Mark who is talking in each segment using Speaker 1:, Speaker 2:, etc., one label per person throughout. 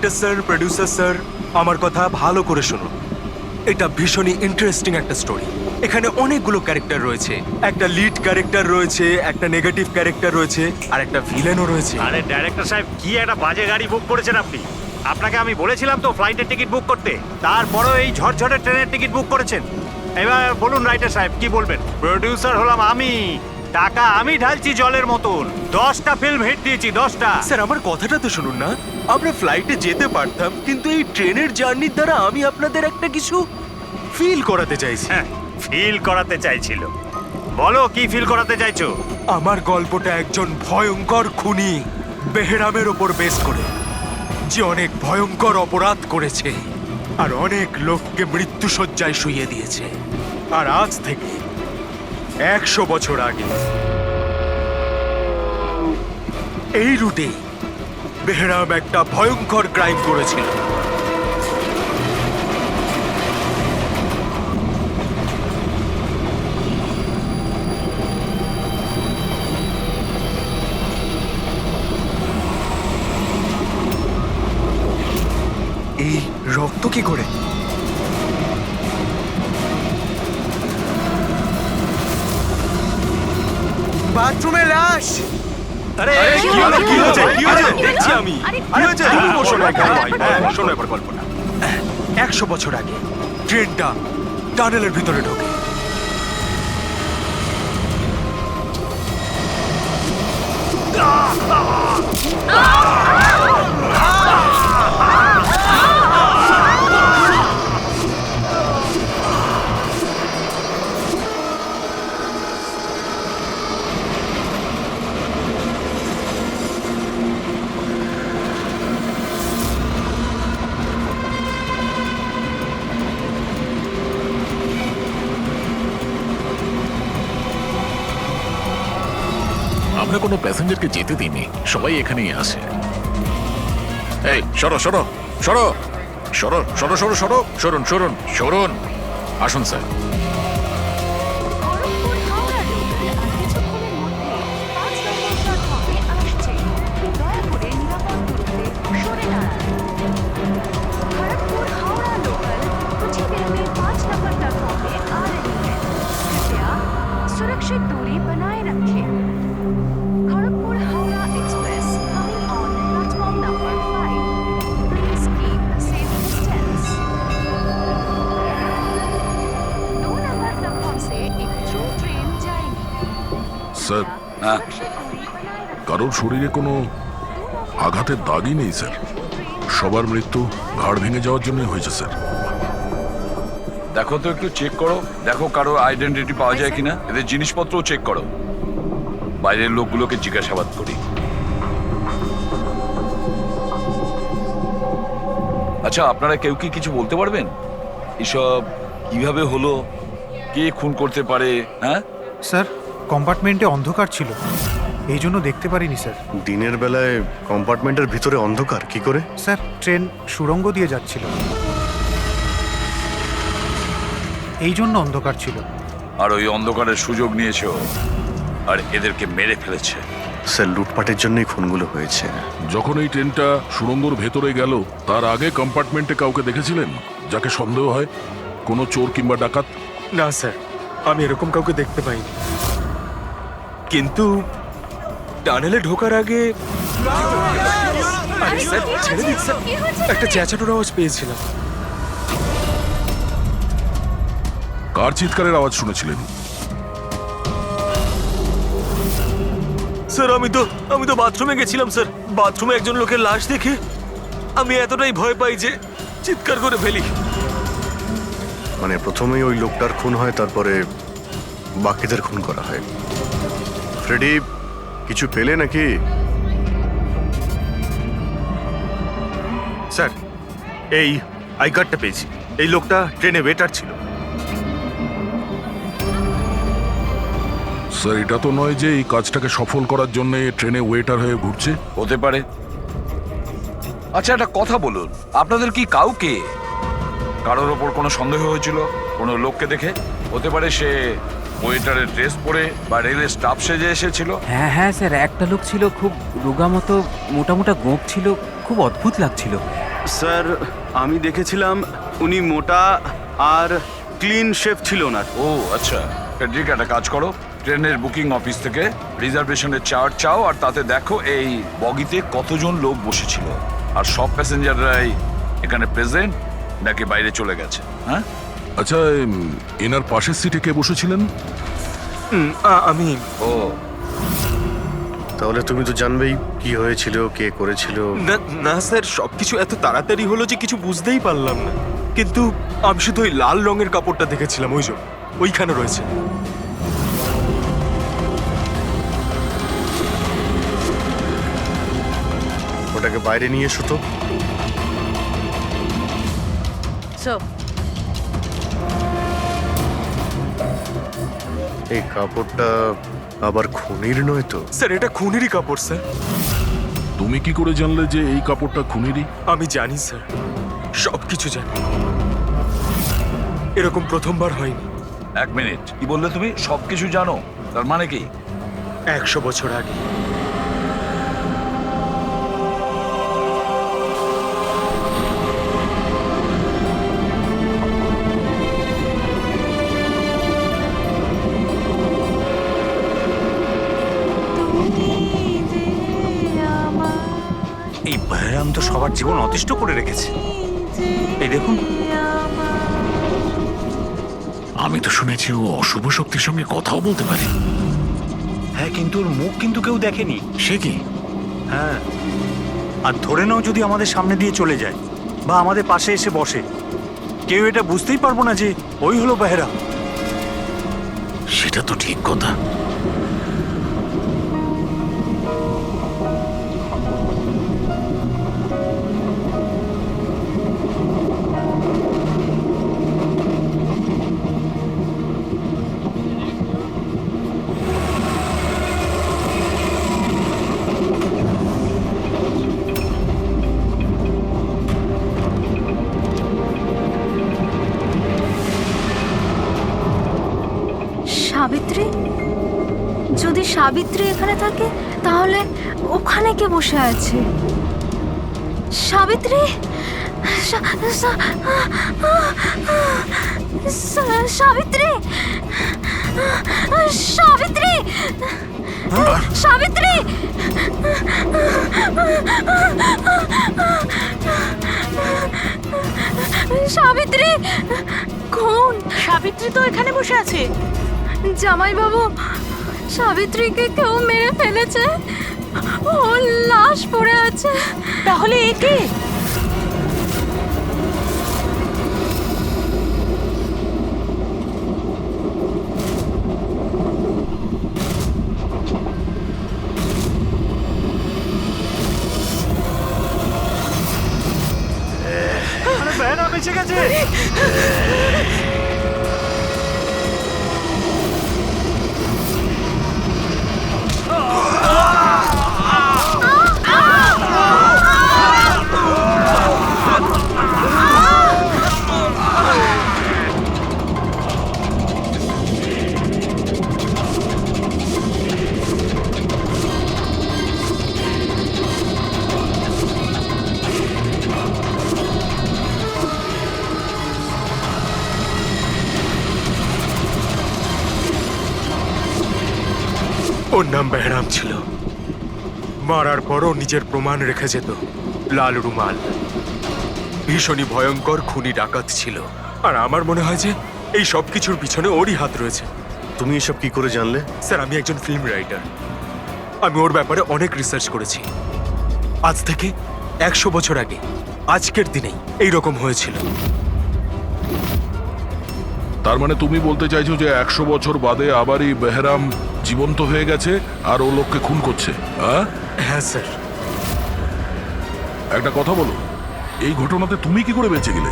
Speaker 1: Director sir, producer sir, আমার কথা ভালো করে শুনুন। এটা ভীষণই ইন্টারেস্টিং একটা স্টোরি। এখানে অনেকগুলো ক্যারেক্টার রয়েছে, একটা লিড ক্যারেক্টার রয়েছে, একটা নেগেটিভ ক্যারেক্টার রয়েছে, আর একটা ভিলেনও রয়েছে।
Speaker 2: আরে ডাইরেক্টর সাহেব, কি একটা বাজে গাড়ি বুক করেছেন আপনি। আপনাকে আমি বলেছিলাম তো ফ্লাইটের টিকিট বুক করতে, তারপরেও এই ঝড়ঝড়ে ট্রেনের টিকিট বুক করেছেন। এবার বলুন রাইটার সাহেব, কি বলবেন? প্রোডিউসার হলাম আমি, টাকা আমি ঢালছি জলের মতন। 10টা ফিল্ম হিট দিয়েছি, 10টা।
Speaker 1: স্যার আমার কথাটা তো শুনুন না। আমরা ফ্লাইটে যেতে পারতাম, কিন্তু এই ট্রেনের জার্নির দ্বারা আমি আপনাদের একটা কিছু ফিল করাতে চাইছি।
Speaker 2: হ্যাঁ, ফিল করাতে চাইছিল। বলো কি ফিল করাতে চাইছো?
Speaker 1: আমার গল্পটা একজন ভয়ঙ্কর খুনি বেহরামের ওপর বেস করে, যে অনেক ভয়ঙ্কর অপরাধ করেছে আর অনেক লোককে মৃত্যুশয্যায় শুইয়ে দিয়েছে। আর আজ থেকে 100 বছর আগে এই রুটে বেহরাম একটা ভয়ঙ্কর ক্রাইম করেছিল। এই রক্ত কি করে? বাথরুমে লাশ।
Speaker 2: আরে
Speaker 1: কি হলো? কি হয়েছে? কি হয়েছে? দেখছি আমি। কি হয়েছে? তুমি বসো না, শোনো এবার গল্পটা। 100 বছর আগে ট্রেনটা টানেলের ভিতরে ঢোকে।
Speaker 3: আমরা কোনো প্যাসেঞ্জারকে যেতে দিইনি, সবাই এখানেই আসে। এই সরো সরো সরো সরো সরো সরো সরো সরুন সরুন সরুন, আসুন স্যার।
Speaker 4: খড়গপুর হাওড়া লোকাল আর কিছুক্ষণের মধ্যে 5 নম্বর প্ল্যাটফর্মে আসছে। দয়া করে নিরাপদ দূরত্বে সরে দাঁড়ান। खड़गपुर हावड़ा लोकल कुछ ही देर में 5 नंबर प्लेटफॉर्म पे आ रही है। कृपया सुरक्षित दूरी बनाए रखें। Kharagpur Howrah express coming on platform number 5। Please keep safe distance. 2 number platform से एक थ्रू ट्रेन जाएगी।
Speaker 3: স্যার,
Speaker 4: सुरक्षित दूरी बनाए रखें।
Speaker 3: কারোর শরীরে কোনো আঘাতের দাগই নেই স্যার। সবার মৃত্যু ঘাড় ভেঙে যাওয়ার জন্যই হয়েছে স্যার।
Speaker 5: দেখো তো, একটু চেক করো, দেখো কারো আইডেন্টিটি পাওয়া যায় কিনা। এদের জিনিসপত্রও চেক করো। বাইরের লোকগুলোকে জিজ্ঞাসাবাদ করি। আচ্ছা, আপনারা কেউ কি কিছু বলতে পারবেন? এসব কিভাবে হলো, কে খুন করতে পারে? হ্যাঁ
Speaker 6: স্যার, কম্পার্টমেন্টে অন্ধকার ছিল, এই জন্য দেখতে পারিনি স্যার।
Speaker 7: দিনের বেলায় কম্পার্টমেন্টের ভিতরে অন্ধকার কি করে?
Speaker 6: স্যার, ট্রেন সুড়ঙ্গ দিয়ে যাচ্ছিল, এই জন্য অন্ধকার ছিল।
Speaker 5: আর ওই অন্ধকারের সুযোগ নিয়েছে ও, আর এদেরকে মেরে ফেলেছে।
Speaker 7: স্যার, লুটপাটের জন্যই খুনগুলো হয়েছে।
Speaker 3: যখন এই ট্রেনটা সুড়ঙ্গর ভেতরে গেল, তার আগে কম্পার্টমেন্টে কাউকে দেখেছিলেন যাকে সন্দেহ হয়? কোনো চোর কিংবা ডাকাত?
Speaker 1: না স্যার, আমি এরকম কাউকে দেখতে পাইনি। কিন্তু টানেলে ঢোকার আগে আরে স্যার, ছেড়ে দিন স্যার, একটা চেঁচানোর আওয়াজ পেয়েছিলাম।
Speaker 3: কার চিৎকারের আওয়াজ শুনেছিলেন?
Speaker 1: স্যার আমি তো বাথরুমে গেছিলাম স্যার। বাথরুমে একজন লোকের লাশ দেখে আমি এতটাই ভয় পাই যে চিৎকার করে ফেলি।
Speaker 7: মানে প্রথমেই ওই লোকটার খুন হয়, তারপরে বাকিদের খুন করা হয়। ফ্রেডি, কিছু পেলে নাকি?
Speaker 8: স্যার, এই আই কার্ডটা পেয়েছি। এই লোকটা ট্রেনে ওয়েটার ছিল।
Speaker 3: স্যার, এটা তো নয় যে এই কাজটাকে সফল করার জন্য ট্রেনে ওয়েটার হয়ে ঘুরছে।
Speaker 5: হতে পারে। আচ্ছা, একটা কথা বলুন, আপনাদের কি কাউকে কারোর ওপর কোনো সন্দেহ হয়েছিল কোনো লোককে দেখে? হতে পারে সে ওয়েটারের ড্রেস পরে বা রেলের স্টাফ সেজে এসেছিল।
Speaker 9: হ্যাঁ হ্যাঁ স্যার, একটা লোক ছিল, খুব রোগা মতো, মোটা মোটা গোঁফ ছিল, খুব অদ্ভুত লাগছিল। স্যার আমি দেখেছিলাম উনি মোটা আর ক্লিন শেফ ছিল না।
Speaker 5: ও আচ্ছা, ফেডরিক একটা কাজ করো, ট্রেনের বুকিং অফিস থেকে রিজার্ভেশনের চার্ট চাও আর তাতে দেখো এই বগিতে কতজন লোক বসেছিল আর সব প্যাসেঞ্জাররাই এখানে প্রেজেন্ট নাকি বাইরে চলে গেছে। হ্যাঁ,
Speaker 10: আচ্ছা এনার পাশের সিটে কে বসেছিলেন?
Speaker 1: আমি
Speaker 5: ও
Speaker 7: তাহলে তুমি তো জানবেই কি হয়েছিল, কে করেছিল।
Speaker 1: না স্যার, সবকিছু এত তাড়াতাড়ি হলো যে কিছু বুঝতেই পারলাম না। কিন্তু আমি শুধু ওই লাল রঙের কাপড়টা দেখেছিলাম, ওই যে ওইখানে রয়েছে।
Speaker 7: ওটাকে বাইরে নিয়ে এসো তো। এই কাপড়টা আবার খুনির নয় তো?
Speaker 1: স্যার এটা খুনেরই কাপড় স্যার।
Speaker 10: তুমি কি করে জানলে যে এই কাপড়টা খুনেরই?
Speaker 1: আমি জানি স্যার, সবকিছু জানি। এরকম প্রথমবার হয়নি।
Speaker 5: এক মিনিট, কি বললে তুমি? সবকিছু জানো তার মানে কি?
Speaker 1: 100 বছর আগে
Speaker 2: এই বেহরাম তো সবার জীবন অতিষ্ঠ করে রেখেছে। এই দেখুন,
Speaker 3: আমি তো শুনেছি ও অশুভ শক্তির সঙ্গে কথাও বলতে পারে।
Speaker 2: হ্যাঁ, কিন্তু ওর মুখ কিন্তু কেউ দেখেনি।
Speaker 3: সে কি?
Speaker 2: হ্যাঁ, আর ধরে নাও যদি আমাদের সামনে দিয়ে চলে যায় বা আমাদের পাশে এসে বসে, কেউ এটা বুঝতেই পারবো না যে ওই হলো বেহরাম।
Speaker 3: সেটা তো ঠিক কথা।
Speaker 4: সাবিত্রী? যদি সাবিত্রী এখানে থাকে তাহলে ওখানে কে বসে আছে? সাবিত্রী? সাবিত্রী? সাবিত্রী? সাবিত্রী? সাবিত্রী? কোন সাবিত্রী? তো এখানে বসে আছে। জামাইবাবু, সাবিত্রীকে কেউ মেরে ফেলেছে, ওর লাশ পড়ে আছে। তাহলে এ কে?
Speaker 2: বেহরাম এসে গেছে।
Speaker 1: ওর নাম বেহরাম ছিল। মারার পরও নিজের প্রমাণ রেখে যেত, লাল রুমাল। ভীষণই ভয়ঙ্কর খুনি ডাকাত ছিল। আর আমার মনে হয় যে এই সব কিছুর পিছনে ওরই হাত রয়েছে।
Speaker 7: তুমি এসব কি করে জানলে?
Speaker 1: স্যার আমি একজন ফিল্ম রাইটার, আমি ওর ব্যাপারে অনেক রিসার্চ করেছি। আজ থেকে 100 বছর আগে আজকের দিনেই এইরকম হয়েছিল।
Speaker 10: তার মানে তুমি বলতে চাইছো যে 100 বছর বাদে আবারই বেহরাম জীবন্ত হয়ে গেছে আর ও লোককে খুন করছে? হ্যাঁ
Speaker 1: হ্যাঁ স্যার।
Speaker 10: একটা কথা বলো, এই ঘটনাতে তুমি কি করে বেঁচে গেলে?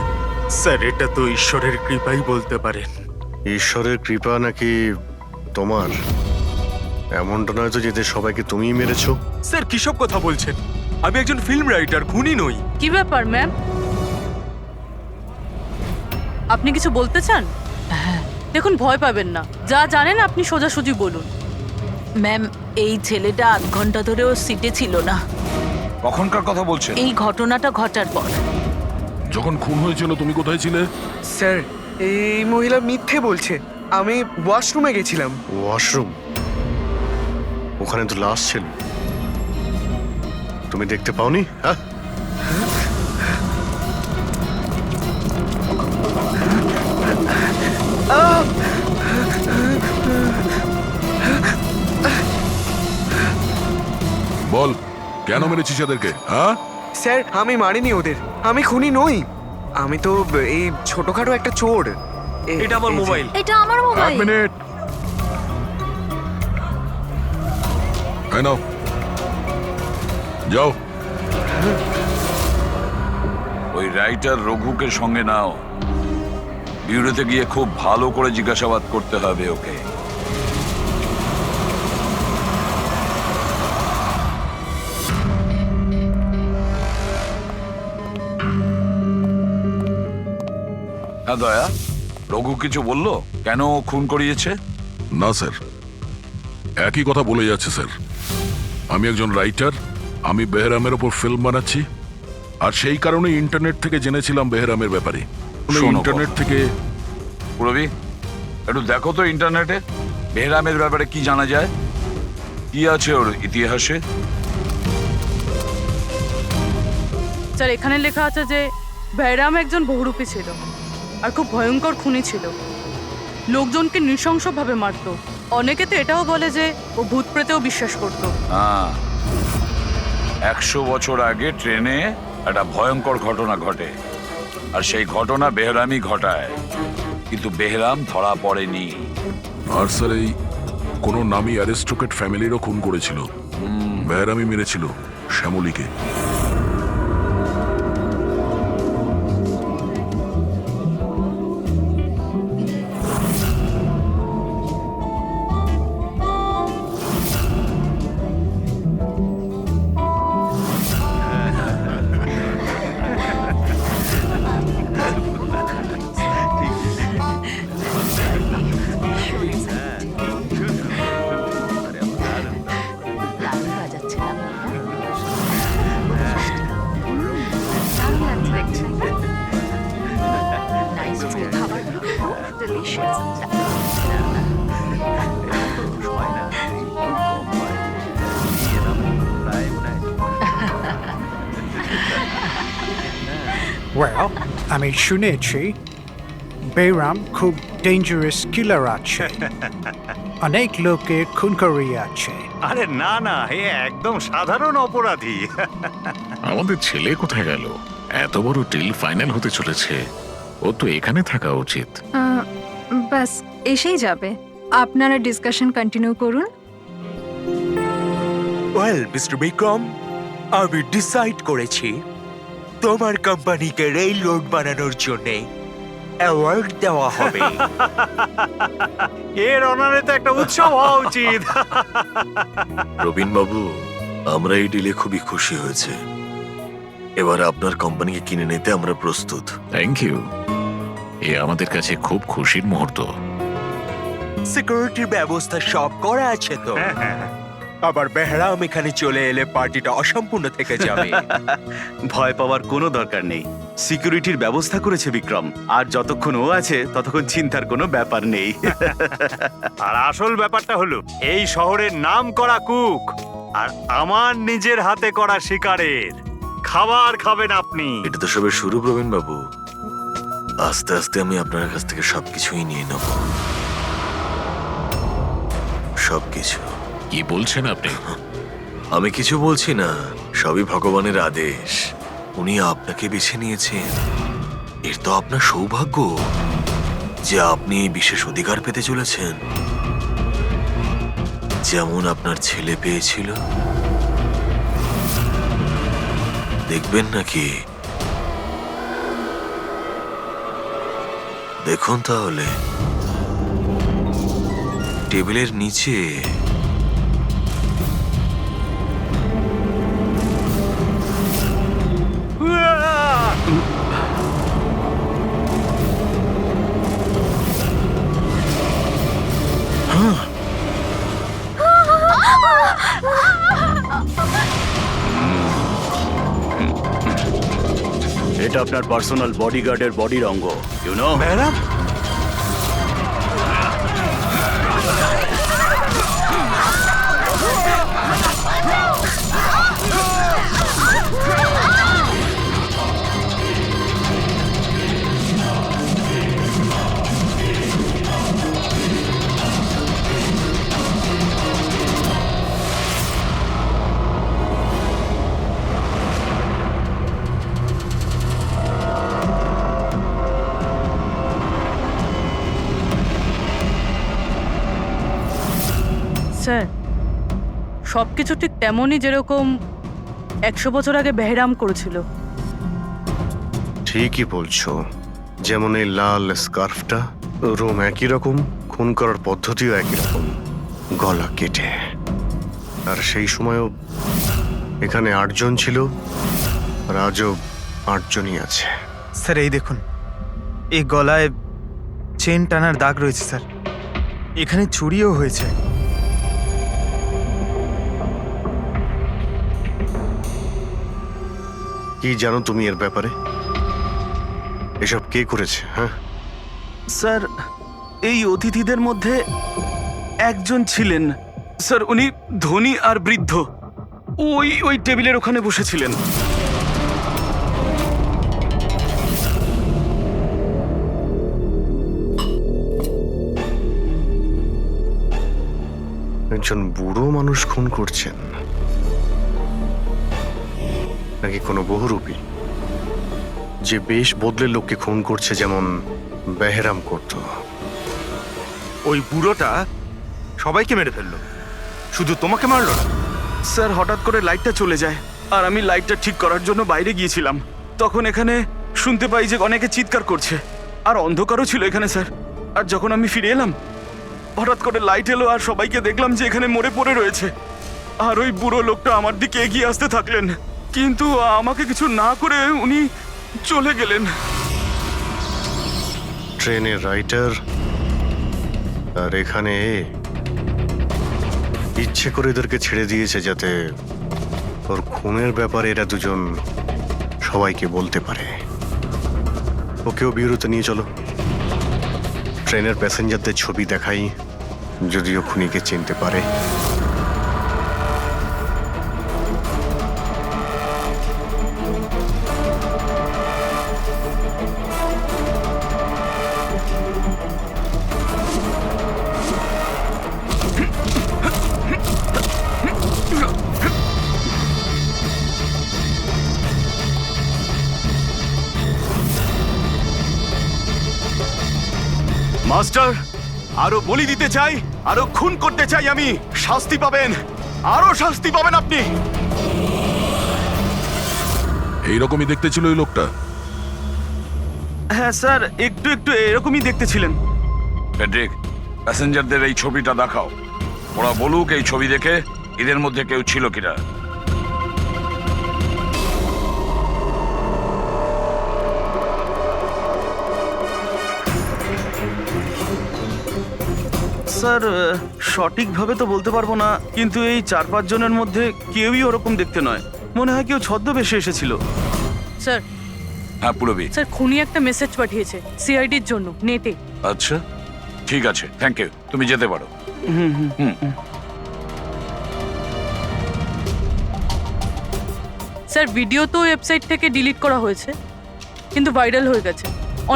Speaker 1: স্যার এটা তো ঈশ্বরের কৃপাই বলতে পারেন।
Speaker 7: ঈশ্বরের কৃপা নাকি তোমার? এমনটা নয় তো যেতে সবাইকে তুমিই মেরেছো?
Speaker 1: স্যার কিসব কথা বলছেন? আমি একজন ফিল্ম রাইটার, খুনি নই।
Speaker 11: কি ব্যাপার ম্যাম, আপনি কিছু বলতে চান? দেখুন, ভয় পাবেন না, যা জানেন আপনি সোজাসুজি বলুন।
Speaker 12: ম্যাম, এই ছেলেটা 8 ঘন্টা ধরে ওর সিটে ছিল না।
Speaker 5: কখনকার কথা বলছেন?
Speaker 12: এই ঘটনাটা ঘটার পর।
Speaker 10: যখন খুন হয়েছিল তুমি কোথায় ছিলে?
Speaker 13: স্যার এই মহিলা মিথ্যে বলছে, আমি ওয়াশরুমে গেছিলাম।
Speaker 7: ওয়াশরুম? ওখানে তো লাশ ছিল, তুমি দেখতে পাওনি? হ্যাঁ,
Speaker 10: বল, কেন মেরেছিস এদেরকে? হ্যাঁ,
Speaker 13: স্যার আমি মারিনি ওদের, আমি খুনি নই, আমি তো এই ছোটখাটো একটা চোর। এটা আমার মোবাইল।
Speaker 12: এটা আমার
Speaker 10: এক
Speaker 12: মোবাইল।
Speaker 10: মিনিট। এই নাও, যাও।
Speaker 5: ওই রাইটার রঘুকে সঙ্গে নাও, বিউরোতে গিয়ে খুব ভালো করে জিজ্ঞাসাবাদ করতে হবে ওকে। হ্যাঁ দয়া, রঘু কিছু বললো কেন ও খুন করিয়েছে?
Speaker 10: না স্যার, একই কথা বলে যাচ্ছে স্যার। আমি একজন রাইটার, আমি বেহরামের ওপর ফিল্ম বানাচ্ছি, আর সেই কারণে ইন্টারনেট থেকে জেনেছিলাম বেহরামের ব্যাপারে।
Speaker 5: শোনো
Speaker 10: ইন্টারনেট থেকে
Speaker 5: রবি, একটু দেখো তো ইন্টারনেটে বেহরামের ব্যাপারে কি জানা যায়, কি আছে ওর ইতিহাসে।
Speaker 11: স্যার এখানে লেখা আছে যে বেহরাম একজন বহুরূপী ছিল আর খুব ভয়ঙ্কর খুনি ছিল, লোকজনকে নৃশংসভাবে মারতো। অনেকে তো এটাও বলে যে ও ভূত প্রেতেও বিশ্বাস করত।
Speaker 5: হ্যাঁ, 100 বছর আগে ট্রেনে একটা ভয়ঙ্কর ঘটনা ঘটে, আর সেই ঘটনা বেহরামই ঘটায়, কিন্তু বেহরাম ধরা পড়েনি।
Speaker 10: আর স্যার এই কোনো নামী অ্যারিস্টোক্রেট ফ্যামিলিরও খুন করেছিল, বেহরামই মেরেছিল শ্যামলীকে।
Speaker 12: দারুণ বাজাচ্ছে না?
Speaker 4: দারুণ লাগছে দেখতে।
Speaker 12: Nice food.
Speaker 4: খাবারগুলো খুব delicious।
Speaker 6: ওয়েল, আমি শুনেছি বেরাম খুব ডেঞ্জারাস কিলার আছে, অনেক লোকের খুন করিয়াছে।
Speaker 2: আরে না না, এ একদম সাধারণ অপরাধী।
Speaker 3: আমাদের ছেলে কোথায় গেল? এত বড় ডিল ফাইনাল হতে চলেছে, ও তো এখানে থাকা উচিত।
Speaker 4: ব্যাস এসেই যাবে, আপনারা ডিসকাশন কন্টিনিউ করুন।
Speaker 1: ওয়েল মিস্টার বিক্রম, আমি ডিসাইড করেছি তোমার কোম্পানিকে রেল রোড বানানোর জন্য অ্যাওয়ার্ড দেওয়া হবে।
Speaker 2: এর অনারে তো একটা উৎসব হওয়া উচিত।
Speaker 7: রবিন বাবু, আমরা এই ডিলে খুবই খুশি হয়েছে। এবার আপনার কোম্পানিকে কিনে নিতে আমরা প্রস্তুত।
Speaker 3: থ্যাংক ইউ, এ আমাদের কাছে খুব খুশির মুহূর্ত।
Speaker 1: সিকিউরিটির ব্যবস্থা সব করা আছে তো? আবার বেহরাম এখানে চলে এলে পার্টিটা অসম্পূর্ণ থেকে যাবে।
Speaker 9: ভয় পাওয়ার কোনো দরকার নেই, সিকিউরিটির ব্যবস্থা করেছে বিক্রম, আর যতক্ষণ ও আছে ততক্ষণ চিন্তার কোনো ব্যাপার নেই।
Speaker 2: আর আসল ব্যাপারটা হলো এই শহরের নাম করা কুক আর আমার নিজের হাতে করা শিকারের খাবার খাবেন আপনি।
Speaker 7: এটা তো সবে শুরু প্রবীণ বাবু, আস্তে আস্তে আমি আপনার কাছ থেকে সবকিছুই নিয়ে নেব, সবকিছু।
Speaker 3: কি বলছেন আপনি?
Speaker 7: আমি কিছু বলছি না, সবই ভগবানের আদেশ। উনি আপনাকে বেছে নিয়েছেন, এর তো আপনার সৌভাগ্য যে আপনি এই বিশেষ অধিকার পেতে চলেছেন, যেমন আপনার ছেলে পেয়েছিল। দেখবেন নাকি? দেখুন তাহলে, টেবিলের নিচে এটা
Speaker 9: এটা আপনার পার্সোনাল বডিগার্ডের বডির অঙ্গ, ইউ নো।
Speaker 2: বেহরাম,
Speaker 11: স্যার সব কিছু ঠিক তেমনই যেরকম 100 বছর আগে বেহরাম করেছিল।
Speaker 8: ঠিকই বলছো, যেমন এই লাল স্কার্ফটা, রুম একই রকম, খুন করার পদ্ধতিও একই রকম, গলা কেটে। আর সেই সময়ও এখানে 8 জন ছিল, আর আজও 8 জনই আছে।
Speaker 13: স্যার এই দেখুন, এই গলায় চেন টানার দাগ রয়েছে স্যার। এখানে চুরিও হয়েছে।
Speaker 8: কি জানো তুমি এর ব্যাপারে? এসব কে করেছে? হ্যাঁ,
Speaker 9: স্যার এই অতিথিদের মধ্যে একজন ছিলেন স্যার, উনি ধনী আর বৃদ্ধ, ওই টেবিলের ওখানে বসেছিলেন।
Speaker 8: একজন বুড়ো মানুষ খুন করছেন নাকি কোনো বহুরূপী যে বেশ বদলে লোককে খুন করছে, যেমন বেহরাম করত?
Speaker 2: ওই বুড়োটা সবাইকে মেরে ফেললো, শুধু তোমাকে মারলো না।
Speaker 9: স্যার হঠাৎ করে লাইটটা চলে যায়, আর আমি লাইটটা ঠিক করার জন্য বাইরে গিয়েছিলাম। তখন এখানে শুনতে পাই যে অনেকে চিৎকার করছে, আর অন্ধকারও ছিল এখানে স্যার। আর যখন আমি ফিরে এলাম, হঠাৎ করে লাইট এলো আর সবাইকে দেখলাম যে এখানে মরে পড়ে রয়েছে। আর ওই বুড়ো লোকটা আমার দিকে এগিয়ে আসতে থাকলেন, কিন্তু আমাকে কিছু না করে উনি চলে গেলেন।
Speaker 8: ট্রেনের রাইটার আর এখানে ইচ্ছে করে এদেরকে ছেড়ে দিয়েছে যাতে ওর খুনের ব্যাপারে এরা দুজন সবাইকে বলতে পারে। ওকেও বিরতি নিয়ে চলো, ট্রেনের প্যাসেঞ্জারদের ছবি দেখাই, যদিও খুনিকে চিনতে পারে।
Speaker 9: মাস্টার, আরো বলি দিতে চাই, আরো খুন করতে চাই আমি। শাস্তি পাবেন, আরো শাস্তি পাবেন আপনি।
Speaker 10: এইরকমই দেখতে ছিল ওই লোকটা।
Speaker 9: হ্যাঁ স্যার, একটু একটু এরকমই দেখতে ছিলেন।
Speaker 5: প্যাট্রিক, প্যাসেঞ্জারদের এই ছবিটা দেখাও, ওরা বলুক এই ছবি দেখে এদের মধ্যে কেউ ছিল কিনা।
Speaker 9: স্যার সঠিকভাবে তো বলতে পারবো না, কিন্তু এই 4-5 জনের মধ্যে কেউই ওরকম দেখতে নয়। মনে হয় কেউ ছদ্মবেশে এসেছিল।
Speaker 11: স্যার
Speaker 5: হ্যাঁ পুরবি।
Speaker 11: স্যার খুনি একটা মেসেজ পাঠিয়েছে সিআইডির জন্য নেটে।
Speaker 5: আচ্ছা ঠিক আছে, থ্যাংক ইউ, তুমি যেতে পারো।
Speaker 11: স্যার ভিডিও তো ওয়েবসাইট থেকে ডিলিট করা হয়েছে, কিন্তু ভাইরাল হয়ে গেছে।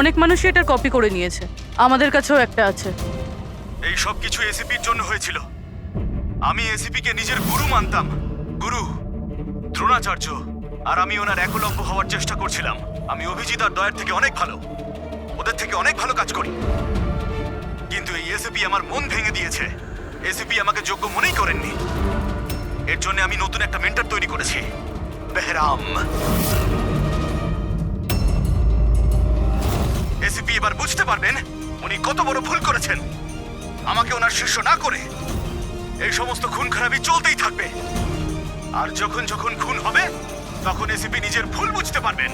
Speaker 11: অনেক মানুষই এটার কপি করে নিয়েছে, আমাদের কাছেও একটা আছে।
Speaker 9: এই সব কিছু এসিপির জন্য হয়েছিল। আমি এসিপি কে নিজের গুরু মানতাম, গুরু দ্রোণাচার্য, আর আমি ওনার একলব্য হওয়ার চেষ্টা করছিলাম। আমি অভিজিৎ আর দয়ার থেকে অনেক ভালো, ওদের থেকে অনেক ভালো কাজ করি, কিন্তু এই এসিপি আমার মন ভেঙে দিয়েছে। এসিপি আমাকে যোগ্য মনেই করেননি। এর জন্য আমি নতুন একটা মেন্টর তৈরি করেছি, বেহরাম। এসিপি এবার বুঝতে পারবেন উনি কত বড় ভুল করেছেন। আমাকে ওনার শিষ্য না করে এই সমস্ত খুন খারাপি চলতেই থাকবে, আর যখন যখন খুন হবে তখন এসিপি নিজের ভুল বুঝতে পারবেন।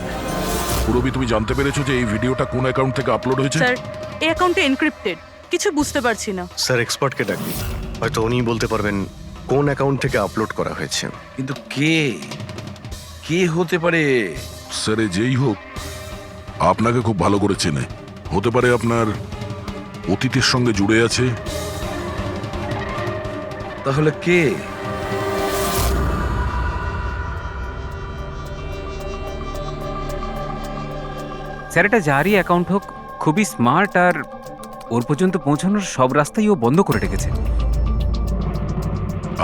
Speaker 10: পুরবি, তুমি জানতে পেরেছো যে এই ভিডিওটা কোন অ্যাকাউন্ট থেকে আপলোড হয়েছে?
Speaker 11: স্যার এই অ্যাকাউন্টে এনক্রিপ্টেড, কিছু বুঝতে পারছি না।
Speaker 8: স্যার এক্সপার্টকে ডাকি, হয়তো উনি বলতে পারবেন কোন অ্যাকাউন্ট থেকে আপলোড করা হয়েছে।
Speaker 5: কিন্তু কে কে হতে পারে?
Speaker 10: স্যার যেই হোক, আপনাকে খুব ভালো করে চেনে। হতে পারে আপনার অতীতের সঙ্গে জুড়ে আছে।
Speaker 5: তাহলে কে?
Speaker 14: স্যার এটা যারই অ্যাকাউন্ট হোক, খুবই স্মার্ট, আর ওর পর্যন্ত পৌঁছানোর সব রাস্তাই ও বন্ধ করে রেখেছে।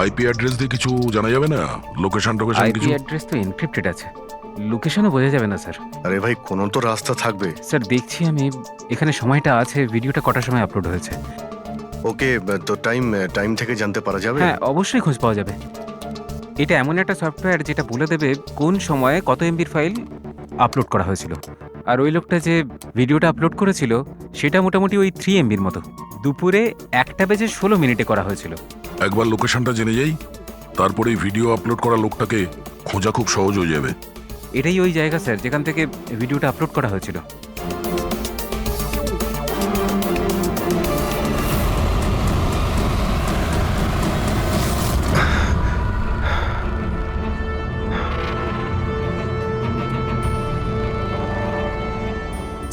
Speaker 10: আইপি অ্যাড্রেস দিয়ে কিছু জানা যাবে না? লোকেশন টোকেশন
Speaker 14: আইপি
Speaker 10: কিছু?
Speaker 14: অ্যাড্রেস তো এনক্রিপ্টেড আছে, লোকেশনও বোঝা যাবে না স্যার।
Speaker 8: আরে ভাই, কোনো তো রাস্তা থাকবে।
Speaker 14: স্যার দেখছি আমি, এখানে সময়টা আছে, ভিডিওটা কটার সময় আপলোড হয়েছে।
Speaker 8: ওকে, তো টাইম থেকে জানতে পারা যাবে?
Speaker 14: হ্যাঁ, অবশ্যই খোঁজ পাওয়া যাবে। এটা এমন একটা সফটওয়্যার যেটা বলে দেবে কোন সময়ে কত এমবির ফাইল আপলোড করা হয়েছিল। আর ওই লোকটা যে ভিডিওটা আপলোড করেছিল সেটা মোটামুটি ওই 3 এমবির মতো। দুপুরে 1:16 করা হয়েছিল।
Speaker 10: একবার লোকেশনটা জেনে যাই, তারপরেই ভিডিও আপলোড করা লোকটাকে খোঁজা খুব সহজ হয়ে যাবে।
Speaker 14: এটাই ওই জায়গা স্যার যেখান থেকে ভিডিওটা আপলোড করা হয়েছিল।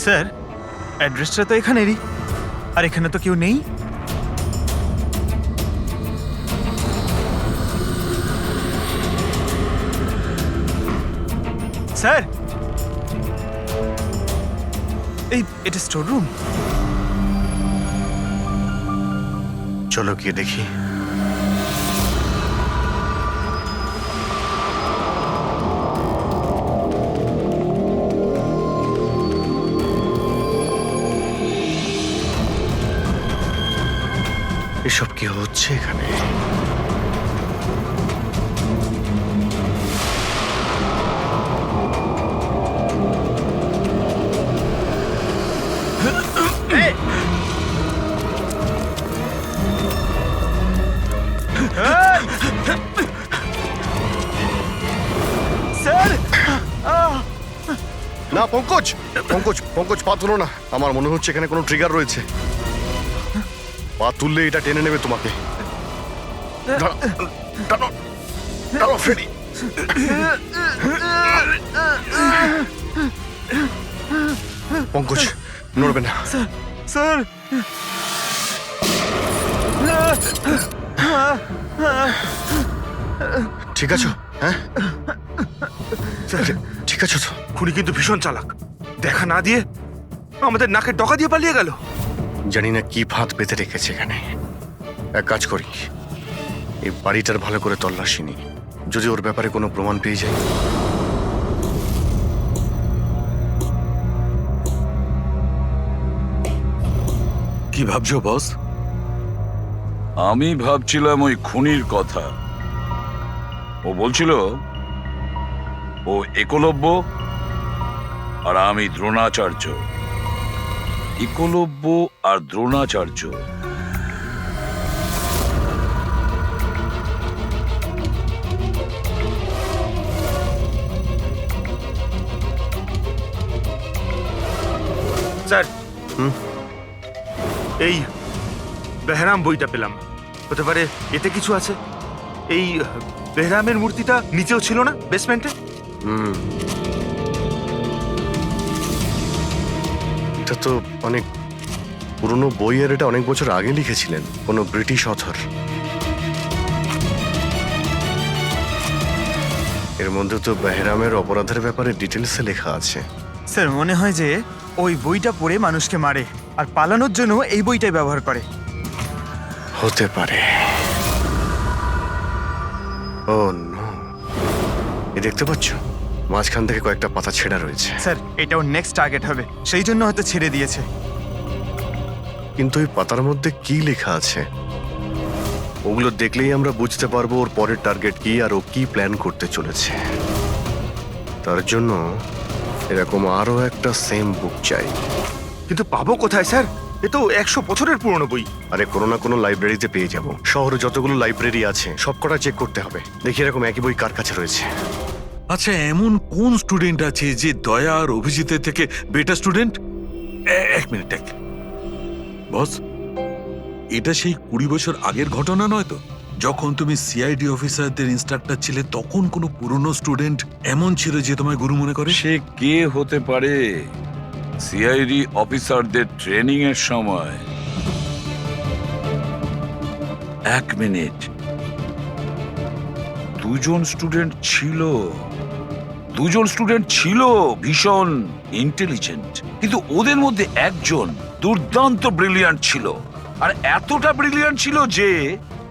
Speaker 9: স্যার, অ্যাড্রেসটা তো এখানেরই, আর এখানে তো কেউ নেই। স্যার, এটা স্টোর রুম।
Speaker 8: চলো গিয়ে দেখি। এসব কি হচ্ছে এখানে? না পঙ্কজ, পঙ্কজ পা তুলো না। আমার মনে হচ্ছে এখানে কোনো ট্রিগার রয়েছে। পা তুললে এটা টেনে নেবে তোমাকে। দাঁড়াও ফ্রেডি। পঙ্কজ নড়বে না।
Speaker 9: স্যার,
Speaker 8: ঠিক আছো? হ্যাঁ, ঠিক আছো তো?
Speaker 9: খুনি কিন্তু ভীষণ চালাক। দেখা না দিয়ে আমাদের নাকের ডকা দিয়ে পালিয়ে গেল।
Speaker 8: জানি না কি ফাঁদ পেতে রেখেছে এখানে। এক কাজ করি, এই বাড়িটার ভালো করে তল্লাশি নি, যদি ওর ব্যাপারে কোনো প্রমাণ পেয়ে যাই।
Speaker 5: কি ভাবছো বস? আমি ভাবছিলাম ওই খুনির কথা। ও বলছিল ও একলব্য আর আমি দ্রোণাচার্য। একলব্য আর দ্রোণাচার্য।
Speaker 9: স্যার, এই বেহরাম বইটা পেলাম। হতে পারে এতে কিছু আছে। এই বেহরামের মূর্তিটা নিচেও ছিল না, বেসমেন্টে?
Speaker 8: এটা তো অনেক পুরনো বই, আর এটা অনেক বছর আগে লিখেছিলেন কোনো ব্রিটিশ অথর। এর মধ্যে তো বেহরামের অপরাধের ব্যাপারে ডিটেলসে লেখা আছে।
Speaker 9: স্যার, মনে হয় যে ওই বইটা পড়ে মানুষকে মারে, আর পালানোর জন্য এই বইটাই ব্যবহার করে।
Speaker 8: হতে পারে। ও নো, এই দেখতে পাচ্ছ মাঝখান থেকে কয়েকটা পাতা ছেঁড়া রয়েছে।
Speaker 9: স্যার, এটাও নেক্সট টার্গেট হবে, সেই জন্য হয়তো ছেড়ে দিয়েছে।
Speaker 8: কিন্তু এই পাতার মধ্যে কি লেখা আছে ওগুলো দেখলেই আমরা বুঝতে পারবো ওর পরের টার্গেট কি আর ও কি প্ল্যান করতে চলেছে। তার জন্য এরকম আরো একটা সেম বুক চাই।
Speaker 9: কিন্তু পাবো কোথায় স্যার? এ তো 100 বছরের পুরনো বই।
Speaker 8: আরে কোনো না কোনো লাইব্রেরিতে পেয়ে যাব। শহরে যতগুলো লাইব্রেরি আছে সবকটা চেক করতে হবে, দেখি এরকম একই বই কার কাছে রয়েছে।
Speaker 15: আচ্ছা, এমন কোন স্টুডেন্ট আছে যে দয়া আর অভিজিতের থেকে বেটার স্টুডেন্ট? এক মিনিট, বস, এটা সেই 20 বছর আগের ঘটনা নয় তো? যখন তুমি সিআইডি অফিসারদের ইনস্ট্রাক্টর ছিলে, তখন কোনো পুরনো স্টুডেন্ট এমন ছিল যে তোমায় গুরু মনে করে?
Speaker 5: সে কে হতে পারে সিআইডি অফিসারদের ট্রেনিং এর সময় 1 মিনিট, 2জন স্টুডেন্ট ছিল ভীষণ ইন্টেলিজেন্ট, কিন্তু ওদের মধ্যে একজন দুর্দান্ত ব্রিলিয়ান্ট ছিল, আর এতটা ব্রিলিয়ান্ট ছিল যে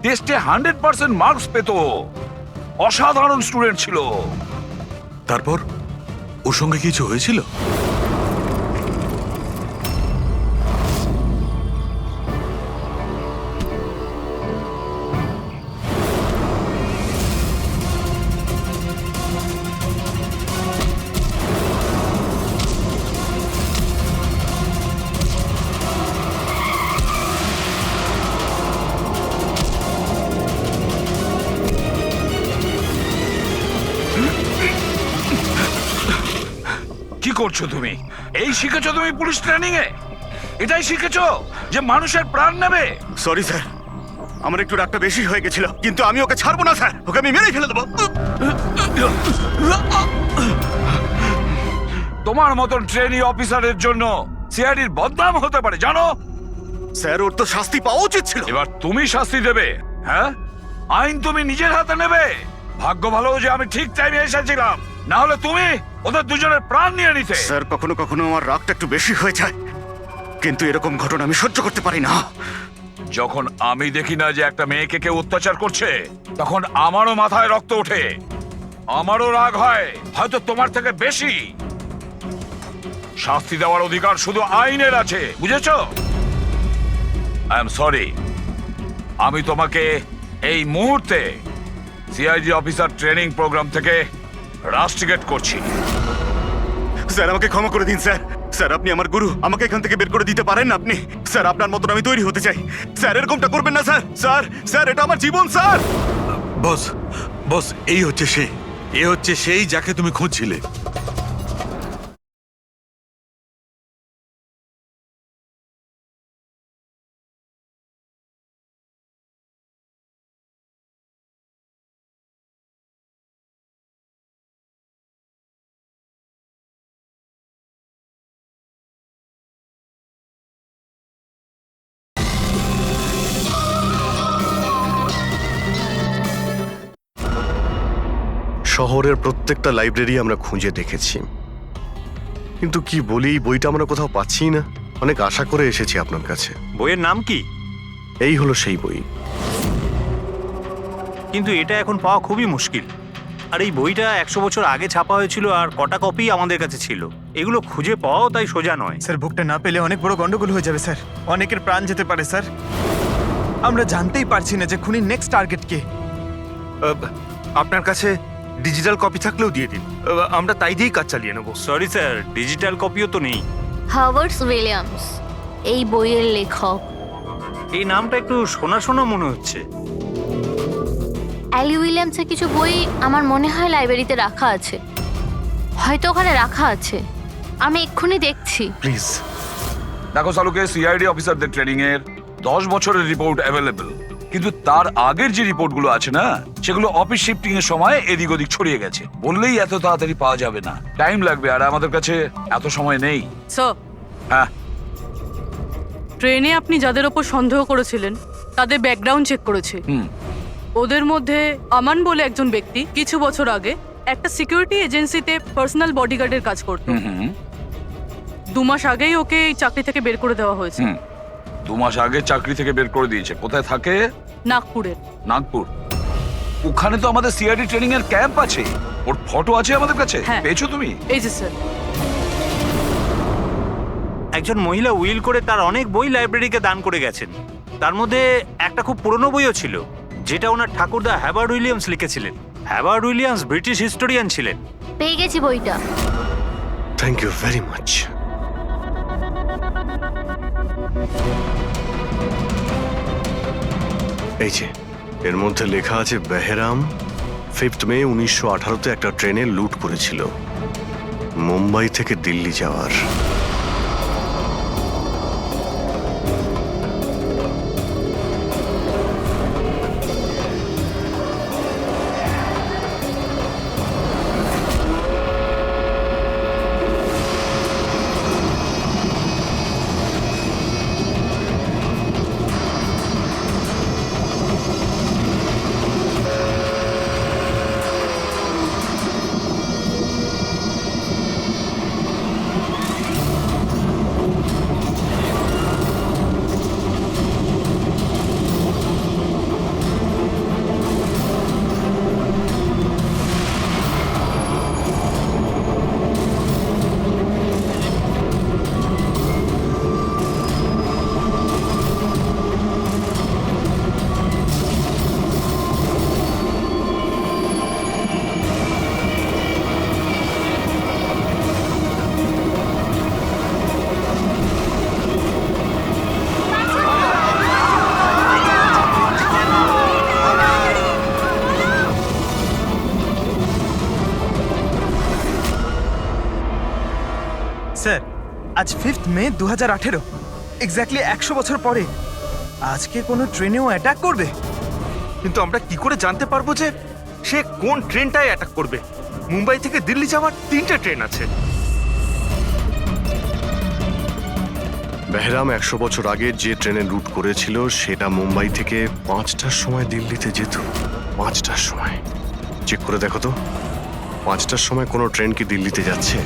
Speaker 5: টেস্টে 100% মার্কস পেত। অসাধারণ স্টুডেন্ট ছিল।
Speaker 15: তারপর ওর সঙ্গে কিছু হয়েছিল?
Speaker 5: কি করছো তুমি? এই শিখেছো তুমি পুলিশ ট্রেনিং এ? এটাই শিখেছো যে মানুষের প্রাণ নেবে?
Speaker 9: সরি স্যার, আমার একটু রাগটা বেশি হয়ে গেছিল, কিন্তু আমি ওকে ছাড়বো না স্যার, ওকে আমি মেরেই ফেলে দেবো।
Speaker 5: তোমার মতন ট্রেনি অফিসারের জন্য সিআইডির বদনাম হতে পারে, জানো?
Speaker 9: স্যার, ওর তো শাস্তি পাওয়া উচিত ছিল।
Speaker 5: এবার তুমি শাস্তি দেবে। হ্যাঁ, আইন তুমি নিজের হাতে নেবে। ভাগ্য ভালো যে আমি ঠিক টাইমে এসেছিলাম, না হলে তুমি ওদের দুজনের প্রাণ নিয়ে নিতে।
Speaker 9: স্যার, কখনো কখনো আমার রাগটা একটু বেশি হয়ে যায়, কিন্তু এরকম ঘটনা আমি সহ্য করতে পারি না।
Speaker 5: যখন আমি দেখি না যে একটা মেয়েকে কেউ অত্যাচার করছে, তখন আমারও মাথায় রক্ত ওঠে, আমারও রাগ হয়, হয়তো তোমার থেকে বেশি। শাস্তি দেওয়ার অধিকার শুধু আইনের আছে, বুঝেছো? আই এম সরি, আমি তোমাকে এই মুহূর্তে সিআইডি অফিসার ট্রেনিং প্রোগ্রাম থেকে রাস্টিকেট করছি।
Speaker 9: স্যার, আমাকে ক্ষমা করে দিন স্যার। স্যার, আপনি আমার গুরু, আমাকে এখান থেকে বের করে দিতে পারেন না আপনি? স্যার, আপনার মতন আমি তৈরি হতে চাই। স্যার, এরকমটা করবেন না স্যার। স্যার, স্যার, এটা আমার জীবন স্যার।
Speaker 15: বস, বস, এই হচ্ছে সে, এ হচ্ছে সেই যাকে তুমি খুঁজছিলে।
Speaker 8: শহরের প্রত্যেকটা লাইব্রেরি আমরা খুঁজে দেখেছি, কিন্তু কি বলি, এই বইটা আমরা কোথাও পাচ্ছি না। অনেক আশা করে এসেছি আপনার কাছে।
Speaker 2: বইয়ের নাম কি?
Speaker 8: এই হলো সেই বই।
Speaker 2: কিন্তু এটা এখন পাওয়া খুবই মুশকিল। আর এই বইটা 100 বছর আগে ছাপা হয়েছিল, আর কটা কপি আমাদের কাছে ছিল। এগুলো খুঁজে পাওয়াও তাই সোজা নয়।
Speaker 16: স্যার, বুকটা না পেলে অনেক বড় গন্ডগোল হয়ে যাবে স্যার। অনেকের প্রাণ যেতে পারে স্যার। আমরা জানতেই পারছি না যে খুনির নেক্সট টার্গেট কে।
Speaker 9: আপনার কাছে ডিজিটাল কপি থাকলেও দিয়ে দিন, আমরা তাই দিয়েই কাজ চালিয়ে নেব।
Speaker 2: সরি স্যার, ডিজিটাল কপিও তো নেই।
Speaker 17: হাওয়ার্ড উইলিয়ামস এই বইয়ের লেখক।
Speaker 2: এই নামটা একটু শোনা শোনা মনে হচ্ছে।
Speaker 17: অ্যালি উইলিয়ামসের কিছু বই আমার মনে হয় লাইব্রেরিতে রাখা আছে, হয়তো ওখানে রাখা আছে। আমি এক্ষুনি দেখছি।
Speaker 5: প্লিজ দেখো সালুকে, সিআইডি অফিসারদের ট্রেনিং এর 10 বছরের রিপোর্ট অ্যাভেলেবল, কিন্তু তার আগের যে রিপোর্টগুলো আছে না, সেগুলো অফিস শিফটিং এর সময় এদিক ওদিক ছড়িয়ে গেছে। বললেই এত তাড়াতাড়ি পাওয়া যাবে না, টাইম লাগবে, আর আমাদের কাছে এত সময় নেই। হ্যাঁ,
Speaker 11: ট্রেনে আপনি যাদের ওপর সন্দেহ করেছিলেন তাদের ব্যাকগ্রাউন্ড চেক করেছি। ওদের মধ্যে আমান বলে একজন ব্যক্তি কিছু বছর আগে একটা সিকিউরিটি এজেন্সিতে পার্সোনাল বডিগার্ডের কাজ করত। 2 মাস আগেই ওকে এই চাকরি থেকে বের করে দেওয়া হয়েছে।
Speaker 5: 2 মাস আগে চাকরি থেকে বের করে দিয়েছে। কোথায় থাকে?
Speaker 11: নাগপুরে।
Speaker 5: নাগপুর? ওখানে তো আমাদের সিআইডি ট্রেনিং এর ক্যাম্প আছে, ওর ফটো আছে আমাদের কাছে। পেয়েছো তুমি?
Speaker 11: এই যে স্যার।
Speaker 2: একজন মহিলা উইল করে তার অনেক বই লাইব্রেরিকে দান করে গেছেন। তার মধ্যে একটা খুব পুরনো বইও ছিল, যেটা ওনার ঠাকুরদা হ্যাবার্ড উইলিয়ামস লিখেছিলেন। হ্যাবার্ড উইলিয়ামস ব্রিটিশ হিস্টোরিয়ান ছিলেন।
Speaker 17: পেয়ে গেছি বইটা।
Speaker 8: Thank you very much. এই যে এর মধ্যে লেখা আছে, বেহরাম 5 মে 1918-তে একটা ট্রেনে লুট করেছিল মুম্বাই থেকে দিল্লি যাওয়ার।
Speaker 16: আজ 5th মে 2018, এক্স্যাক্টলি 100 বছর পরে আজকে কোনো ট্রেনেও অ্যাটাক করবে।
Speaker 9: কিন্তু আমরা কি করে জানতে পারবো যে সে কোন ট্রেনটায় অ্যাটাক করবে? মুম্বাই থেকে দিল্লি যাওয়ার 3টে ট্রেন আছে।
Speaker 8: বেহরাম 100 বছর আগে যে ট্রেনে রুট করেছিল সেটা মুম্বাই থেকে 5টার সময় দিল্লিতে যেত। 5টার সময় চেক করে দেখো তো, 5টার সময় কোনো ট্রেন কি দিল্লিতে যাচ্ছে?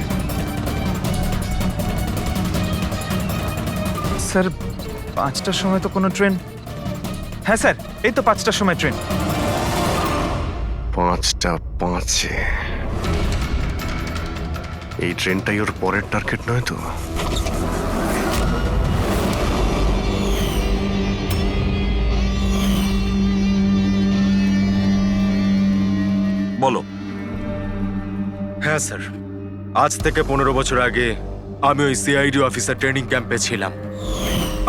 Speaker 16: স্যার 5টার সময় তো কোনো ট্রেন, হ্যাঁ স্যার এই তো 5টার সময় ট্রেন।
Speaker 8: 5টা 5-এ এই ট্রেনটাই ওর পরের টার্গেট নয় তো?
Speaker 5: বলো।
Speaker 1: হ্যাঁ স্যার, আজ থেকে 15 বছর আগে আমি ওই সিআইডি অফিসার ট্রেনিং ক্যাম্পে ছিলাম,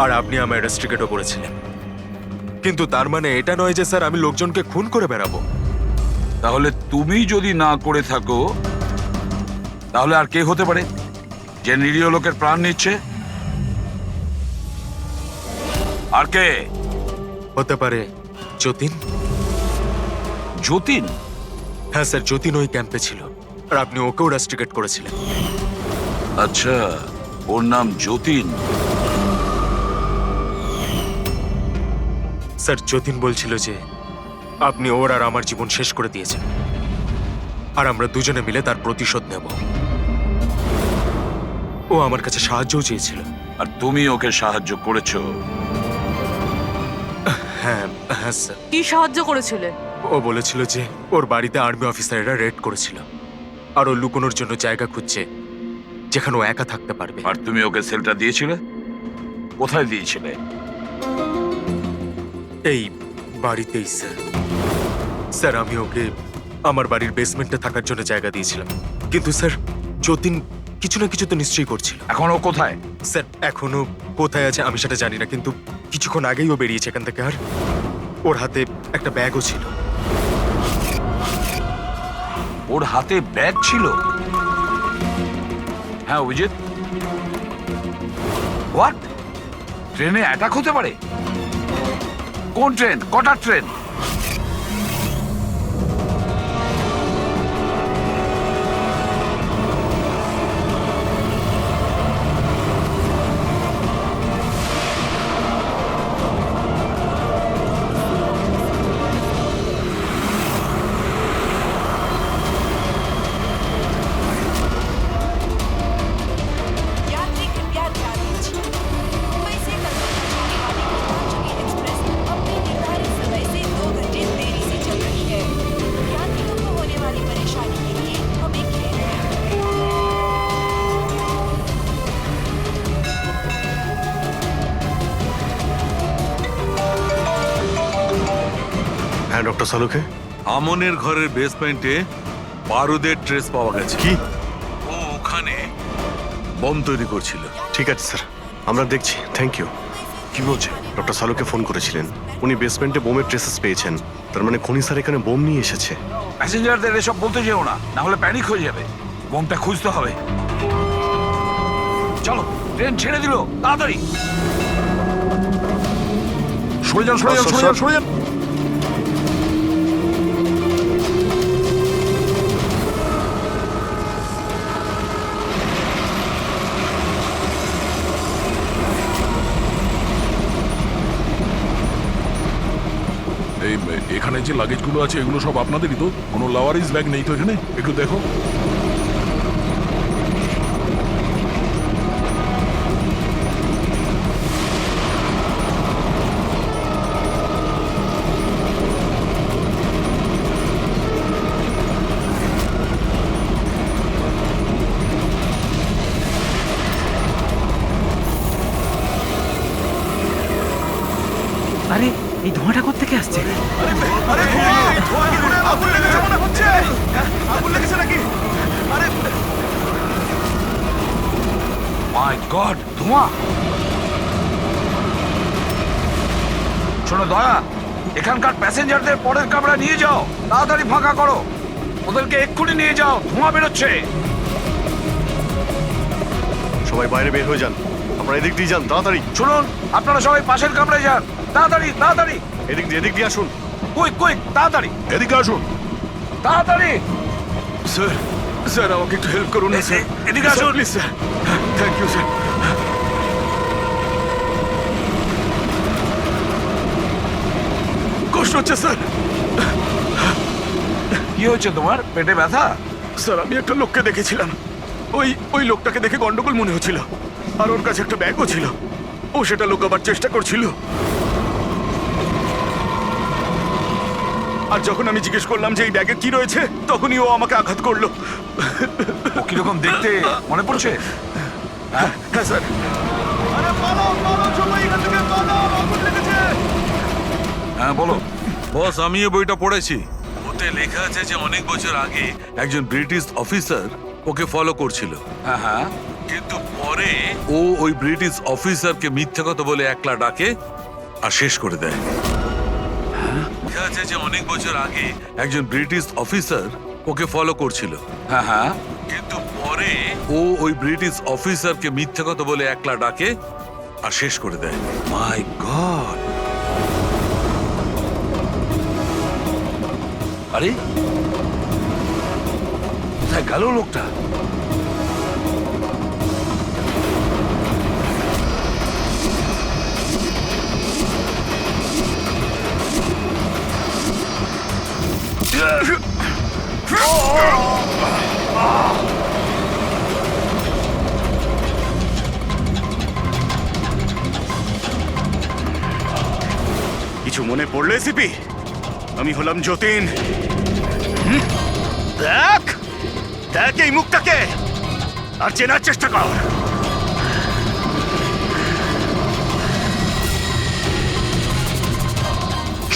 Speaker 1: আর আপনি আমায় রেস্ট্রিকেটও করেছিলেন। কিন্তু তার মানে এটা নয় যে স্যার আমি লোকজনকে খুন করে বেড়াবো।
Speaker 5: তাহলে তুমি যদি না করে থাকো তাহলে আর কে হতে পারে যে নিরীহ লোকের প্রাণ নিচ্ছে? আর কে
Speaker 1: হতে পারে? যতীন।
Speaker 5: যতীন?
Speaker 1: হ্যাঁ স্যার, যতীন ওই ক্যাম্পে ছিল, আর আপনি ওকেও রেস্ট্রিকেট করেছিলেন।
Speaker 5: আচ্ছা, ওর নাম যতীন?
Speaker 1: স্যার যতীন বলছিল যে আপনি ওর আর আমার জীবন শেষ করে দিয়েছেন, আর আমরা দুজনে মিলে তার প্রতিশোধ নেব। ও আমার কাছে সাহায্যও চেয়েছিল।
Speaker 5: আর তুমি ওকে সাহায্য করেছো?
Speaker 1: হ্যাঁ হ্যাঁ স্যার।
Speaker 11: কি সাহায্য করেছিলে?
Speaker 1: ও বলেছিল যে ওর বাড়িতে আর্মি অফিসাররা রেড করেছিল, আর ও লুকোনোর জন্য জায়গা খুঁজছে যেখানে ও একা থাকতে পারবে।
Speaker 5: আর তুমি ওকে সেলটা দিয়েছিলে? কোথায় দিয়েছিলে?
Speaker 1: এই বাড়িতেই স্যার। স্যার আমি ওকে আমার বাড়ির বেসমেন্টে থাকার জন্য জায়গা দিয়েছিলাম, কিন্তু স্যার যতীন কিছু না কিছু তো নিশ্চয়ই করছিল।
Speaker 5: এখন ও কোথায়?
Speaker 1: স্যার এখনো কোথায় আছে আমি সেটা জানি না, কিন্তু কিছুক্ষণ আগেই ও বেরিয়েছে এখান থেকে, আর ওর হাতে একটা ব্যাগও ছিল।
Speaker 5: ওর হাতে ব্যাগ ছিল? হ্যাঁ অভিজিৎ, হোয়াট? ট্রেনে অ্যাটাক হতে পারে? কোন ট্রেন? কটার ট্রেন?
Speaker 4: यात्री कृपया ध्यान दीजिए, मुंबई से कलकत्ता जाने वाली गीतांजलि एक्सप्रेस अपने निर्धारित समय से 2 घंटे देरी से चल रही है। यात्रियों को होने वाली परेशानी के लिए हमें खेद है।
Speaker 8: হ্যাঁ ডক্টর সালুকে।
Speaker 15: আমনের ঘরের বেসমেন্টে বারুদের ট্রেস পাওয়া গেছে।
Speaker 8: কি?
Speaker 15: ও ওখানে বম তৈরি করছিল।
Speaker 8: ঠিক আছে স্যার, আমরা দেখছি। Thank you. কি বলছে? ডক্টর সালুকে ফোন করেছিলেন, উনি বেসমেন্টে বোমের ট্রেসেস পেয়েছেন। তার মানে খনি স্যার এখানে বোম নিয়ে এসেছে।
Speaker 5: প্যাসেঞ্জারদের এসব বলতে যেও না, না হলে প্যানিক হয়ে যাবে। বোমটা খুঁজতে হবে। চলো, ট্রেন ছেড়ে দিল, তাড়াতাড়ি
Speaker 10: সরে যান, সরে যান, সরে যান, সরে যান। এখানে যে লাগেজগুলো আছে এগুলো সব আপনাদেরই তো? কোনো লাওয়ারিজ ব্যাগ নেই তো এখানে? একটু দেখো।
Speaker 14: আরে এই ধোঁয়াটা কোত্থেকে আসছে?
Speaker 5: মাই গড, ধোঁয়া! শোনো দয়া, এখানকার প্যাসেঞ্জারদের পরের কামরা নিয়ে যাও, তাড়াতাড়ি ফাঁকা করো। ওদেরকে এক্ষুনি নিয়ে যাও, ধোঁয়া বেরোচ্ছে।
Speaker 8: সবাই বাইরে বের হয়ে যান। আমরা এদিক দিয়ে যান, তাড়াতাড়ি।
Speaker 5: শুনুন, আপনারা সবাই পাশের কামরায় যান। তাড়াতাড়ি তাড়াতাড়ি,
Speaker 8: এদিক দিয়ে আসুন।
Speaker 5: কুইক কুইক, তাড়াতাড়ি
Speaker 10: এদিকে আসুন।
Speaker 5: তাড়াতাড়ি।
Speaker 9: স্যার, স্যার আমাকে একটু হেল্প করুন না স্যার।
Speaker 5: এদিকে আসুন
Speaker 9: please sir. Thank you sir. কষ্ট হচ্ছে স্যার।
Speaker 5: কি হয়েছে তোমার? পেটে ব্যথা?
Speaker 9: স্যার আমি একটা লোককে দেখেছিলাম। ওই লোকটাকে দেখে গন্ডগোল মনে হচ্ছিল, আর ওর কাছে একটা ব্যাগও ছিল। ও সেটা লুকাবার চেষ্টা করছিল। আর যখন আমি জিজ্ঞেস করলাম যে এই ব্যাগে কি রয়েছে, তখনই ও আমাকে আঘাত করলো।
Speaker 5: ও কিরকম দেখতে মনে পড়ছে?
Speaker 9: হ্যাঁ স্যার।
Speaker 5: হ্যাঁ বলো।
Speaker 15: বস, আমি এই বইটা পড়েছি। ওতে লেখা আছে যে অনেক বছর আগে একজন ব্রিটিশ অফিসার ওকে ফলো করছিল।
Speaker 5: হ্যাঁ হ্যাঁ।
Speaker 15: কিন্তু পরে ও ওই ব্রিটিশ অফিসারকে মিথ্যা কথা বলে একলা ডাকে আর শেষ করে দেয়। লেখা আছে যে অনেক বছর আগে একজন ব্রিটিশ অফিসার ওকে ফলো করছিল।
Speaker 5: হ্যাঁ হ্যাঁ।
Speaker 15: কিন্তু পরে ও ওই ব্রিটিশ অফিসারকে মিথ্যা কথা বলে একলা ডাকে আর শেষ করে দেয়।
Speaker 5: মাই গড। আরে কোথায় গেল লোকটা?
Speaker 9: কিছু মনে পড়লো এসিপি? আমি হলাম যতীন। দেখ দেখ এই মুখটাকে, আর চেনার চেষ্টা কর।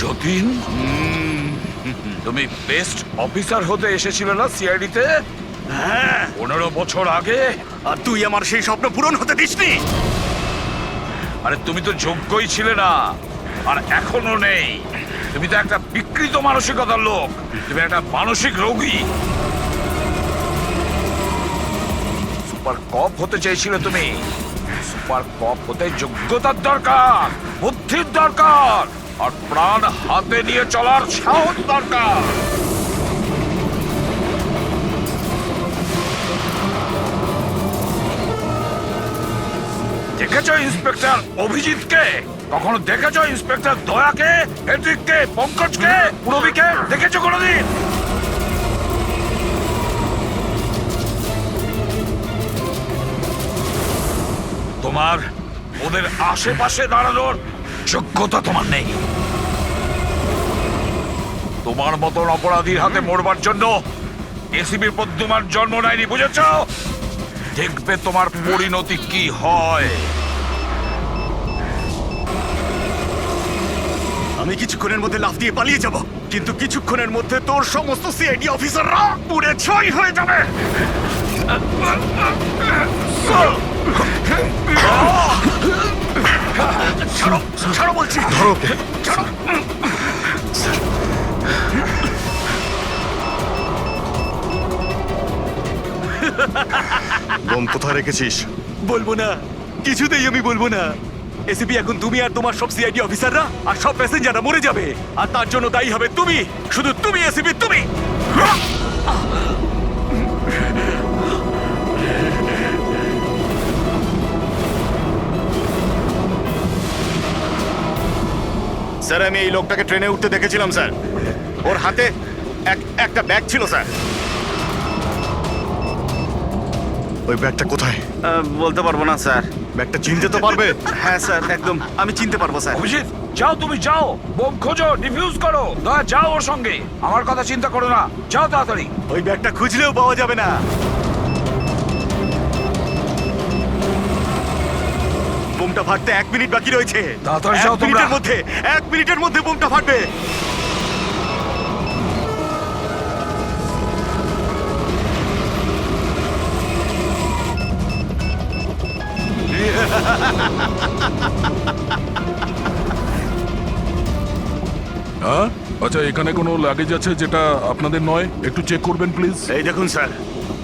Speaker 5: যতীন, তুমি বেস্ট অফিসার হতে এসেছিলে না সিআইডিতে?
Speaker 9: হ্যাঁ,
Speaker 5: 15 বছর আগে।
Speaker 9: আর তুই আমার সেই স্বপ্ন পূরণ হতে দিসনি।
Speaker 5: আরে তুমি তো যোগ্যই ছিলে না, আর এখনো নেই। তুমি তো একটা বিকৃত মানসিকতার লোক। তুমি একটা মানসিক রোগী। সুপার কপ হতে চেয়েছিলে তুমি। সুপার কপ হতে যোগ্যতার দরকার, বুদ্ধির দরকার, আর প্রাণ হাতে নিয়ে চলার সাহস দরকার। দেখেছো ইন্সপেক্টর অভিজিৎকে? কখনো দেখেছো ইন্সপেক্টর দয়াকে, হেড্রিককে, পঙ্কজকে, পুরবীকে? দেখেছো কোনোদিন? তোমার ওদের আশেপাশে দাঁড়ানোর যোগ্যতা তোমার নেই। তোমার মতন অপরাধীর হাতে মরবার জন্য এসিবির পদ্মমার জন্ম নেয়নি, বুঝেছো? দেখবে তোমার পরিণতি কি হয়।
Speaker 9: আমি কিছুক্ষণের মধ্যে লাফ দিয়ে পালিয়ে যাব, কিন্তু কিছুক্ষণের মধ্যে তোর সমস্ত সিআইডি অফিসাররা পুড়ে ছাই হয়ে যাবে। ছাড়ো, ছাড়ো বলছি।
Speaker 8: ধরো।
Speaker 9: ছাড়ো।
Speaker 8: বোম কোথায় রেখেছিস?
Speaker 9: বলবো না, কিছুতেই আমি বলবো না। এসিপি, এখন তুমি আর তোমার সব সিআইডি অফিসাররা আর সব প্যাসেঞ্জাররা মরে যাবে, আর তার জন্য দায়ী হবে তুমি, শুধু তুমি এসিপি, তুমি। স্যার, আমি এই লোকটাকে ট্রেনে উঠতে দেখেছিলাম স্যার। ওর হাতে একটা ব্যাগ ছিল স্যার।
Speaker 8: ওই ব্যাগটা কোথায়?
Speaker 9: বলতে পারবো না স্যার।
Speaker 8: ব্যাগটা চিনতে তো পারবে?
Speaker 9: হ্যাঁ স্যার, একদম আমি চিনতে পারবো স্যার।
Speaker 5: অভিজিৎ, যাও, তুমি যাও, বোম খোঁজো, ডিফিউজ করো। দয়া, যাও ওর সঙ্গে। আমার কথা চিন্তা করো না, যাও তাড়াতাড়ি।
Speaker 9: ওই ব্যাগটা খুঁজলেও পাওয়া যাবে না। বোমটা ফাটতে 1 মিনিট বাকি রয়েছে।
Speaker 5: তাড়াতাড়ি যাও তোমরা।
Speaker 9: 1 মিনিটের মধ্যে বোমটা ফাটবে।
Speaker 10: হ্যাঁ, আচ্ছা, এখানে কোনো লাগেজ আছে যেটা আপনাদের নয়? একটু চেক করবেন প্লিজ।
Speaker 9: এই দেখুন স্যার,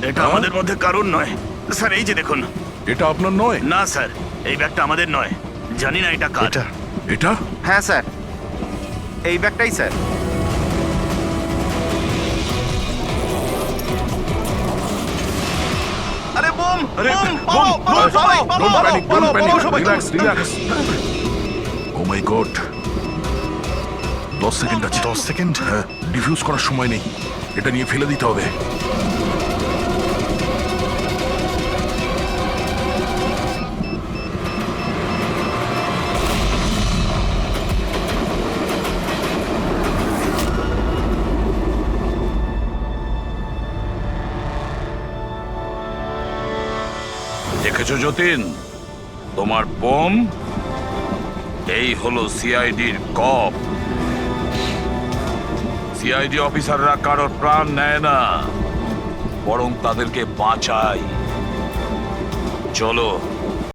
Speaker 9: এটা আমাদের মধ্যে কারণ নয় স্যার। এই যে দেখুন,
Speaker 10: এটা আপনার নয়?
Speaker 9: না স্যার, এই ব্যাগটা আমাদের নয়। জানি না এটা কার।
Speaker 10: এটা?
Speaker 16: হ্যাঁ স্যার, এই ব্যাগটাই স্যার।
Speaker 9: আরে বোম!
Speaker 10: আরে
Speaker 9: বোম!
Speaker 10: বোম!
Speaker 9: পালাও, সবাই
Speaker 10: Don't
Speaker 9: পালাও,
Speaker 10: panic, don't
Speaker 9: পালাও,
Speaker 10: panic.
Speaker 9: পালাও সবাই।
Speaker 10: Relax, relax. Oh my God. 10 second আছে।
Speaker 8: 10 সেকেন্ড?
Speaker 10: হ্যাঁ, ডিফিউজ করার সময় নেই। এটা নিয়ে ফেলে দিতে হবে।
Speaker 5: দেখেছো যতীন, তোমার বোম এই হলো সিআইডির কপ। সিআইডি অফিসাররা কারোর প্রাণ নেয় না, বরং তাদেরকে বাঁচায়। চলো